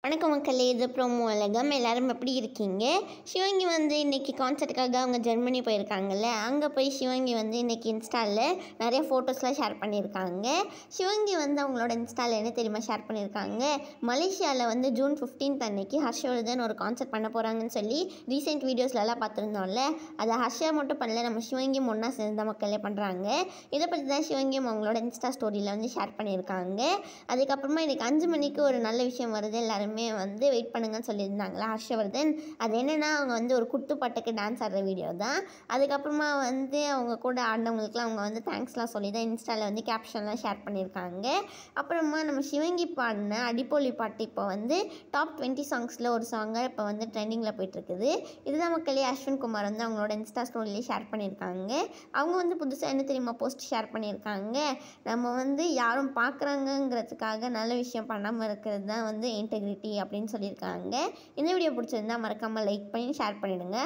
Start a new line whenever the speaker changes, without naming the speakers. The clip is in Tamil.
வணக்கம் மக்களே, இது ப்ரோமோ உலகம். எல்லாரும் எப்படி இருக்கீங்க? சிவங்கி வந்து இன்றைக்கி கான்சர்ட்டுக்காக அவங்க ஜெர்மனி போயிருக்காங்கல்ல, அங்கே போய் சிவங்கி வந்து இன்றைக்கி இன்ஸ்டாவில் நிறைய ஃபோட்டோஸ்லாம் ஷேர் பண்ணியிருக்காங்க. சிவங்கி வந்து அவங்களோட இன்ஸ்டாவில் என்ன தெரியுமா ஷேர் பண்ணியிருக்காங்க? மலேசியாவில் வந்து ஜூன் 15 அன்னைக்கு ஹர்ஷவர்தன் ஒரு கான்சர்ட் பண்ண போகிறாங்கன்னு சொல்லி ரீசெண்ட் வீடியோஸ்லலாம் பார்த்துருந்தோம்ல, அதை ஹர்ஷா மட்டும் பண்ணல, நம்ம சிவங்கியும் ஒன்றா சேர்ந்த மக்களே பண்ணுறாங்க. இதை பற்றி தான் சிவங்கியும் அவங்களோட இன்ஸ்டா ஸ்டோரியில் வந்து ஷேர் பண்ணியிருக்காங்க. அதுக்கப்புறமா இன்றைக்கி 5 மணிக்கு ஒரு நல்ல விஷயம் வருது, எல்லாரும் வந்து வெயிட் பண்ணுங்கன்னு சொல்லியிருந்தாங்களா ஹர்ஷவர்தன். அது என்னென்னா, அவங்க வந்து ஒரு குத்துப்பாட்டுக்கு டான்ஸ் ஆடுற வீடியோ தான். அதுக்கப்புறமா வந்து அவங்க கூட ஆடினவங்களுக்குலாம் அவங்க வந்து தேங்க்ஸ்லாம் சொல்லி தான் இன்ஸ்டாவில் வந்து கேப்ஷன்லாம் ஷேர் பண்ணியிருக்காங்க. அப்புறமா நம்ம சிவங்கி பாடின அடிப்பொலி பாட்டு இப்போ வந்து டாப் 20 சாங்ஸில் ஒரு சாங்காக இப்போ வந்து ட்ரெண்டிங்கில் போயிட்டுருக்குது. இதுதான் மக்களே அஸ்வின் குமார் வந்து அவங்களோட இன்ஸ்டா ஸ்டோரியிலே ஷேர் பண்ணியிருக்காங்க. அவங்க வந்து புதுசாக என்ன தெரியுமா போஸ்ட் ஷேர் பண்ணியிருக்காங்க? நம்ம வந்து யாரும் பார்க்குறாங்கங்கிறதுக்காக நல்ல விஷயம் பண்ணாமல் இருக்கிறது தான் வந்து இன்டெகிரிட்டி அப்படின்னு சொல்லியிருக்காங்க. இந்த வீடியோ பிடிச்சிருந்தா மறக்காமல் லைக் பண்ணி ஷேர் பண்ணிவிடுங்க.